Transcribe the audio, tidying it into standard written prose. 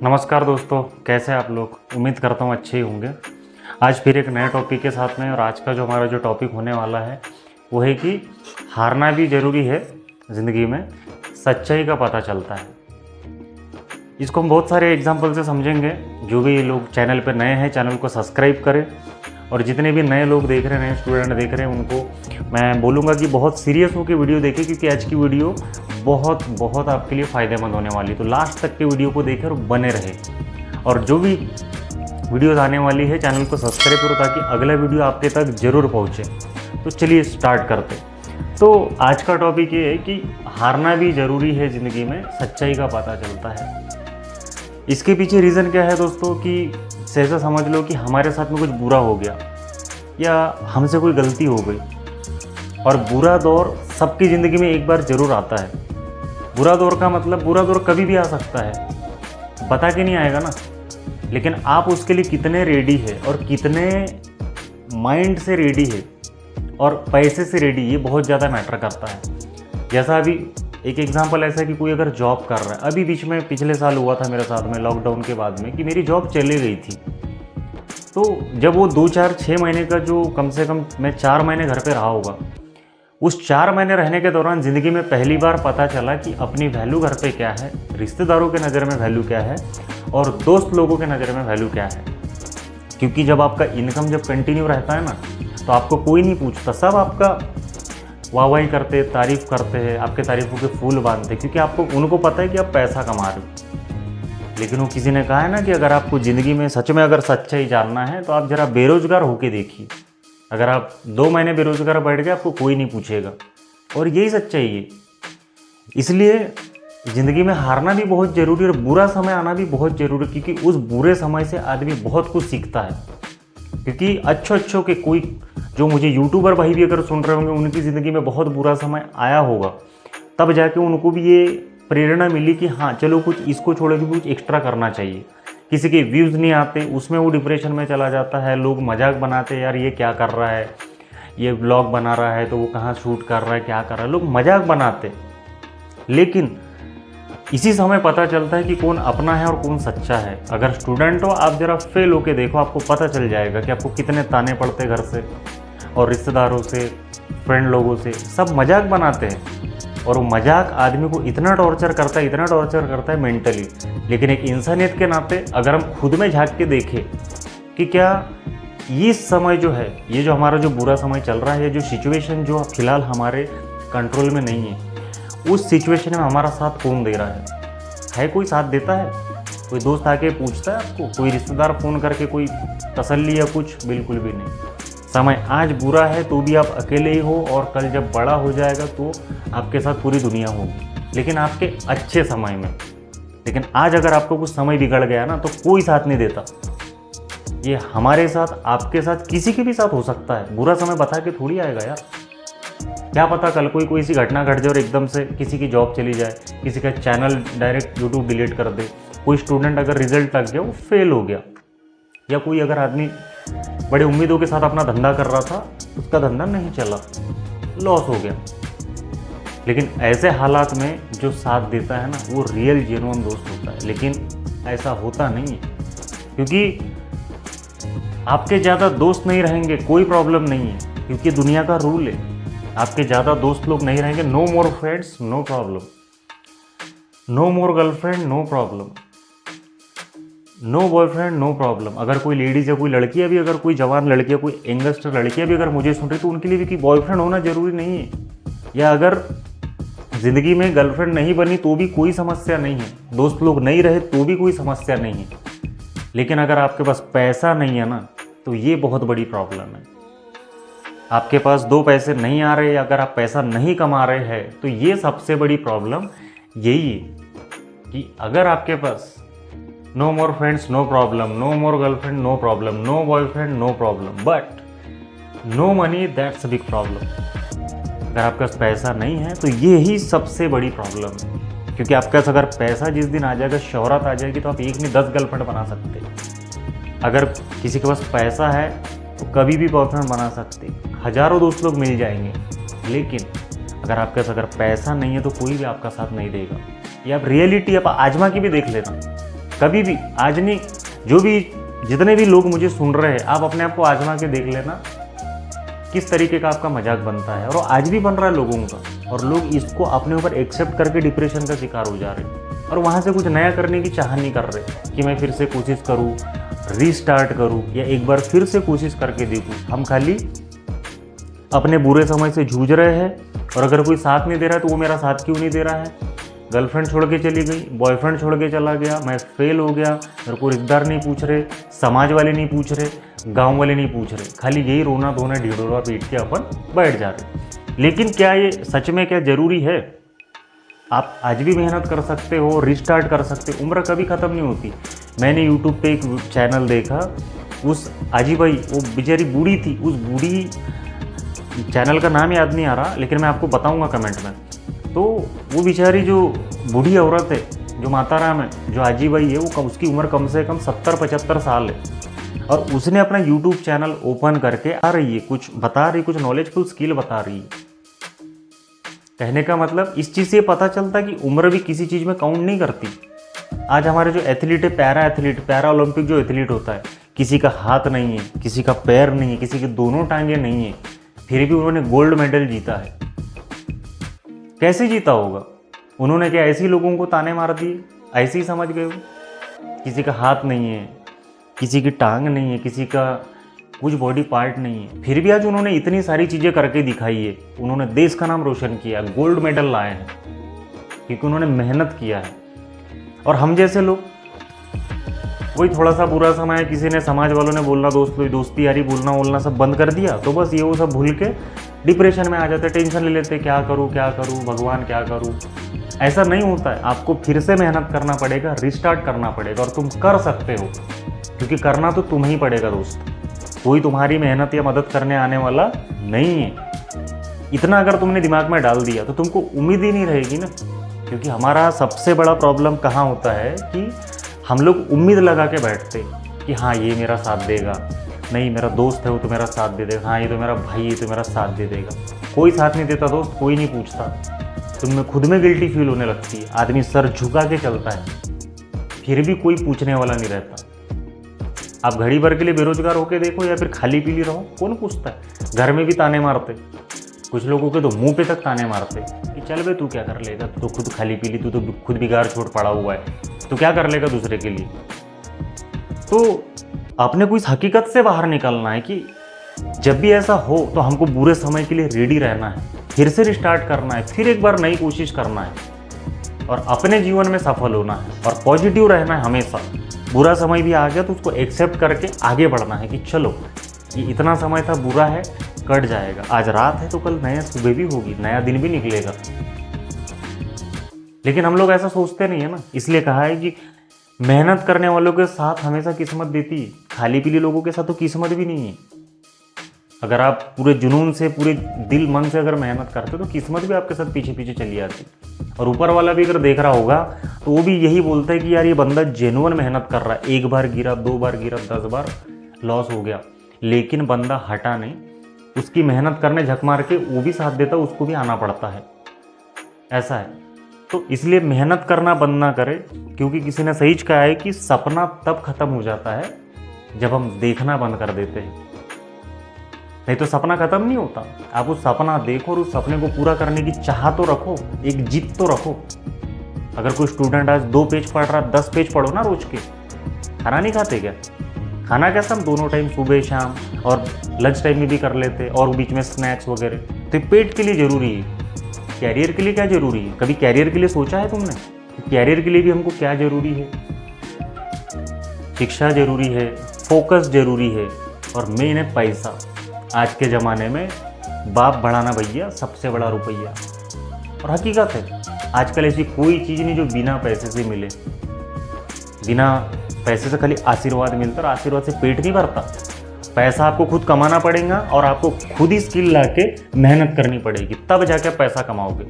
नमस्कार दोस्तों, कैसे हैं आप लोग। उम्मीद करता हूँ अच्छे ही होंगे। आज फिर एक नए टॉपिक के साथ में, और आज का जो हमारा जो टॉपिक होने वाला है वो है कि हारना भी ज़रूरी है ज़िंदगी में, सच्चाई का पता चलता है। इसको हम बहुत सारे एग्जाम्पल से समझेंगे। जो भी लोग चैनल पर नए हैं, चैनल को सब्सक्राइब करें, और जितने भी नए लोग देख रहे हैं, नए स्टूडेंट देख रहे हैं, उनको मैं बोलूँगा कि बहुत सीरियस होकर वीडियो देखें, क्योंकि आज की वीडियो बहुत आपके लिए फ़ायदेमंद होने वाली। तो लास्ट तक के वीडियो को देखें और बने रहे। और जो भी वीडियोस आने वाली है, चैनल को सब्सक्राइब करो ताकि अगला वीडियो आपके तक ज़रूर पहुँचे। तो चलिए स्टार्ट करते। तो आज का टॉपिक ये है कि हारना भी ज़रूरी है ज़िंदगी में, सच्चाई का पता चलता है। इसके पीछे रीज़न क्या है दोस्तों, कि ऐसा समझ लो कि हमारे साथ में कुछ बुरा हो गया या हमसे कोई गलती हो गई, और बुरा दौर सबकी ज़िंदगी में एक बार ज़रूर आता है। बुरा दौर का मतलब, बुरा दौर कभी भी आ सकता है, बता के नहीं आएगा ना। लेकिन आप उसके लिए कितने रेडी है और कितने माइंड से रेडी है और पैसे से रेडी, ये बहुत ज़्यादा मैटर करता है। जैसा अभी एक एग्जांपल ऐसा है कि कोई अगर जॉब कर रहा है, अभी बीच में पिछले साल हुआ था मेरे साथ में लॉकडाउन के बाद में, कि मेरी जॉब चली गई थी। तो जब वो 2-4-6 महीने का, जो कम से कम मैं 4 महीने घर पे रहा होगा, उस 4 महीने रहने के दौरान ज़िंदगी में पहली बार पता चला कि अपनी वैल्यू घर पे क्या है, रिश्तेदारों के नज़र में वैल्यू क्या है, और दोस्त लोगों के नज़र में वैल्यू क्या है। क्योंकि जब आपका इनकम जब कंटिन्यू रहता है ना, तो आपको कोई नहीं पूछता, सब आपका वाहवाही करते, तारीफ़ करते हैं, आपके तारीफ़ों के फूल बांधते, क्योंकि आपको उनको पता है कि आप पैसा कमा रहे हो। लेकिन वो किसी ने कहा है ना कि अगर आपको ज़िंदगी में सच में अगर सच्चाई जानना है तो आप ज़रा बेरोज़गार होके देखिए। अगर आप 2 महीने बेरोज़गार बैठ गए, आपको कोई नहीं पूछेगा। और यही सच्चाई है। इसलिए ज़िंदगी में हारना भी बहुत ज़रूरी है, और बुरा समय आना भी बहुत ज़रूरी है, क्योंकि उस बुरे समय से आदमी बहुत कुछ सीखता है। क्योंकि अच्छों के कोई, जो मुझे यूट्यूबर भाई भी अगर सुन रहे होंगे, उनकी ज़िंदगी में बहुत बुरा समय आया होगा, तब जाके उनको भी ये प्रेरणा मिली कि हाँ चलो, कुछ इसको छोड़ के कुछ एक्स्ट्रा करना चाहिए। किसी के व्यूज़ नहीं आते, उसमें वो डिप्रेशन में चला जाता है। लोग मजाक बनाते हैं, यार ये क्या कर रहा है, ये व्लॉग बना रहा है तो वो कहाँ शूट कर रहा है, क्या कर रहा है, लोग मजाक बनाते। लेकिन इसी समय पता चलता है कि कौन अपना है और कौन सच्चा है। अगर स्टूडेंट हो, आप ज़रा फेल होके देखो, आपको पता चल जाएगा कि आपको कितने ताने पड़ते घर से और रिश्तेदारों से, फ्रेंड लोगों से। सब मजाक बनाते हैं, और वो मजाक आदमी को इतना टॉर्चर करता है मेंटली। लेकिन एक इंसानियत के नाते अगर हम खुद में झांक के देखें कि क्या ये समय जो है, ये जो हमारा जो बुरा समय चल रहा है, जो सिचुएशन जो फिलहाल हमारे कंट्रोल में नहीं है, उस सिचुएशन में हमारा साथ कौन दे रहा है? कोई साथ देता है? कोई दोस्त आके पूछता है आपको? कोई रिश्तेदार फ़ोन करके कोई तसल्ली या कुछ? बिल्कुल भी नहीं। समय आज बुरा है तो भी आप अकेले ही हो, और कल जब बड़ा हो जाएगा तो आपके साथ पूरी दुनिया होगी, लेकिन आपके अच्छे समय में। लेकिन आज अगर आपको कुछ समय बिगड़ गया ना, तो कोई साथ नहीं देता। ये हमारे साथ, आपके साथ, किसी के भी साथ हो सकता है। बुरा समय बता के थोड़ी आएगा यार। क्या पता कल कोई ऐसी घटना घट जाए और एकदम से किसी की जॉब चली जाए, किसी का चैनल डायरेक्ट यूट्यूब डिलीट कर दे, कोई स्टूडेंट अगर रिजल्ट लग गया, वो फेल हो गया, या कोई अगर आदमी बड़े उम्मीदों के साथ अपना धंधा कर रहा था, उसका धंधा नहीं चला, लॉस हो गया। लेकिन ऐसे हालात में जो साथ देता है ना, वो रियल जेन्युइन दोस्त होता है। लेकिन ऐसा होता नहीं है, क्योंकि आपके ज़्यादा दोस्त नहीं रहेंगे, कोई प्रॉब्लम नहीं है, क्योंकि दुनिया का रूल है। आपके ज़्यादा दोस्त लोग नहीं रहेंगे, no more friends no problem, no more girlfriend no problem, no boyfriend no problem. अगर कोई लेडीज़ या कोई लड़कियाँ भी, अगर कोई जवान लड़कियाँ, कोई यंगस्टर लड़कियाँ भी अगर मुझे सुन रही, तो उनके लिए भी कि बॉयफ्रेंड होना ज़रूरी नहीं है, या अगर ज़िंदगी में गर्लफ्रेंड नहीं बनी तो भी कोई समस्या नहीं है, दोस्त लोग नहीं रहे तो भी कोई समस्या नहीं है। लेकिन अगर आपके पास पैसा नहीं है ना, तो ये बहुत बड़ी प्रॉब्लम है। आपके पास 2 पैसे नहीं आ रहे, अगर आप पैसा नहीं कमा रहे हैं, तो ये सबसे बड़ी प्रॉब्लम यही है कि अगर आपके पास no more friends no problem, no more girlfriend no problem, no boyfriend no problem, but no money that's a big problem. अगर आपके पास पैसा नहीं है तो ये ही सबसे बड़ी प्रॉब्लम है। क्योंकि आपके पास अगर पैसा जिस दिन आ जाएगा, शोहरत आ जाएगी, तो आप एक नहीं 10 गर्लफ्रेंड बना सकते। अगर किसी के पास पैसा है तो कभी भी बॉयफ्रेंड बना सकते, हज़ारों दोस्त लोग मिल जाएंगे। लेकिन अगर आपके पास अगर पैसा नहीं है तो कोई भी आपका साथ नहीं देगा। ये आप रियलिटी आप आजमा के भी देख लेना। कभी भी आज नहीं, जो भी जितने भी लोग मुझे सुन रहे हैं, आप अपने आप को आजमा के देख लेना किस तरीके का आपका मजाक बनता है, और आज भी बन रहा है लोगों का, और लोग इसको अपने ऊपर एक्सेप्ट करके डिप्रेशन का शिकार हो जा रहे हैं, और वहाँ से कुछ नया करने की चाह नहीं कर रहे कि मैं फिर से कोशिश करूँ, रीस्टार्ट करूँ, या एक बार फिर से कोशिश करके देखूँ। हम खाली अपने बुरे समय से जूझ रहे हैं, और अगर कोई साथ नहीं दे रहा है तो वो मेरा साथ क्यों नहीं दे रहा है, गर्लफ्रेंड छोड़ के चली गई, बॉयफ्रेंड छोड़ के चला गया, मैं फेल हो गया, मेरे को रिश्तेदार नहीं पूछ रहे, समाज वाले नहीं पूछ रहे, गांव वाले नहीं पूछ रहे, खाली यही रोना धोना ढिढोरा पीट के अपन बैठ जा रहे। लेकिन क्या ये सच में क्या ज़रूरी है? आप आज भी मेहनत कर सकते हो, रिस्टार्ट कर सकते हो, उम्र कभी ख़त्म नहीं होती। मैंने यूट्यूब पे एक चैनल देखा, उस आजी भाई, वो बेचारी बूढ़ी थी, उस बूढ़ी, चैनल का नाम याद नहीं आ रहा लेकिन मैं आपको बताऊंगा कमेंट में। तो वो बेचारी जो बूढ़ी औरत है, जो माता राम है, जो आजी भाई है, वो उसकी उम्र कम से कम 70-75 साल है, और उसने अपना यूट्यूब चैनल ओपन करके आ रही है, कुछ बता रही, कुछ नॉलेजफुल स्किल बता रही है। कहने का मतलब इस चीज़ से पता चलता है कि उम्र भी किसी चीज़ में काउंट नहीं करती। आज हमारे जो एथलीट है, पैरा ओलंपिक जो एथलीट होता है, किसी का हाथ नहीं है, किसी का पैर नहीं है, किसी की दोनों टांगें नहीं है, फिर भी उन्होंने गोल्ड मेडल जीता है। कैसे जीता होगा? उन्होंने क्या ऐसे ही लोगों को ताने मार दिए, ऐसे ही समझ गए हो? किसी का हाथ नहीं है, किसी की टांग नहीं है, किसी का कुछ बॉडी पार्ट नहीं है, फिर भी आज उन्होंने इतनी सारी चीज़ें करके दिखाई है। उन्होंने देश का नाम रोशन किया, गोल्ड मेडल लाए हैं, क्योंकि उन्होंने मेहनत किया है। और हम जैसे लोग, वही थोड़ा सा बुरा समय है, किसी ने, समाज वालों ने बोलना, दोस्ती यारी बोलना सब बंद कर दिया, तो बस ये वो सब भूल के डिप्रेशन में आ जाते, टेंशन ले लेते, क्या करूँ भगवान क्या करूँ। ऐसा नहीं होता है, आपको फिर से मेहनत करना पड़ेगा, रिस्टार्ट करना पड़ेगा, और तुम कर सकते हो, क्योंकि करना तो तुम्हें ही पड़ेगा दोस्त। कोई तुम्हारी मेहनत या मदद करने आने वाला नहीं है। इतना अगर तुमने दिमाग में डाल दिया तो तुमको उम्मीद ही नहीं रहेगी ना। क्योंकि हमारा सबसे बड़ा प्रॉब्लम कहाँ होता है कि हम लोग उम्मीद लगा के बैठते कि हाँ ये मेरा साथ देगा, नहीं मेरा दोस्त है वो तो मेरा साथ दे देगा, हाँ ये तो मेरा भाई है तो मेरा साथ दे देगा। कोई साथ नहीं देता दोस्त, कोई नहीं पूछता, तुम खुद में गिल्टी फील होने लगती है, आदमी सर झुका के चलता है, फिर भी कोई पूछने वाला नहीं रहता। आप घड़ी भर के लिए बेरोजगार होके देखो या फिर खाली पीली रहो, कौन पूछता है? घर में भी ताने मारते, कुछ लोगों के तो मुंह पे तक ताने मारते कि चल बे तू क्या कर लेगा, तू तो खुद खाली पीली, तू तो खुद बिगाड़ छोड़ पड़ा हुआ है, तो क्या कर लेगा दूसरे के लिए। तो आपने कोई हकीकत से बाहर निकलना है कि जब भी ऐसा हो तो हमको बुरे समय के लिए रेडी रहना है, फिर से रिस्टार्ट करना है, फिर एक बार नई कोशिश करना है, और अपने जीवन में सफल होना है, और पॉजिटिव रहना है हमेशा। बुरा समय भी आ गया तो उसको एक्सेप्ट करके आगे बढ़ना है कि चलो ये इतना समय था, बुरा है, कट जाएगा, आज रात है तो कल नया सुबह भी होगी, नया दिन भी निकलेगा। लेकिन हम लोग ऐसा सोचते नहीं है ना, इसलिए कहा है कि मेहनत करने वालों के साथ हमेशा किस्मत देती है, खाली पीली लोगों के साथ तो किस्मत भी नहीं है। अगर आप पूरे जुनून से, पूरे दिल मन से अगर मेहनत करते तो किस्मत भी आपके साथ पीछे पीछे चली आती। और ऊपर वाला भी अगर देख रहा होगा तो वो भी यही बोलता है कि यार ये बंदा जेन्युइन मेहनत कर रहा है, एक बार गिरा, 2 बार गिरा, 10 बार लॉस हो गया, लेकिन बंदा हटा नहीं, उसकी मेहनत करने झक मार के वो भी साथ देता, उसको भी आना पड़ता है। ऐसा है, तो इसलिए मेहनत करना बंद ना करें, क्योंकि किसी ने सही कहा है कि सपना तब खत्म हो जाता है जब हम देखना बंद कर देते हैं, नहीं तो सपना खत्म नहीं होता। आप उस सपना देखो और उस सपने को पूरा करने की चाह तो रखो, एक जिद तो रखो। अगर कोई स्टूडेंट आज 2 पेज पढ़ रहा, 10 पेज पढ़ो ना रोज के। खाना नहीं खाते क्या? खाना कैसा हम दोनों टाइम, सुबह शाम और लंच टाइम में भी कर लेते, और बीच में स्नैक्स वगैरह। तो पेट के लिए ज़रूरी है, कैरियर के लिए क्या ज़रूरी है? कभी कैरियर के लिए सोचा है तुमने? कैरियर के लिए भी हमको क्या ज़रूरी है? शिक्षा ज़रूरी है, फोकस ज़रूरी है, और मेन है पैसा। आज के ज़माने में बाप बढ़ाना भैया सबसे बड़ा रुपया। और हकीकत है, आजकल ऐसी कोई चीज़ नहीं जो बिना पैसे से मिले। बिना पैसे से खाली आशीर्वाद मिलता, और आशीर्वाद से पेट नहीं भरता। पैसा आपको खुद कमाना पड़ेगा, और आपको खुद ही स्किल ला के मेहनत करनी पड़ेगी, तब जाके पैसा कमाओगे।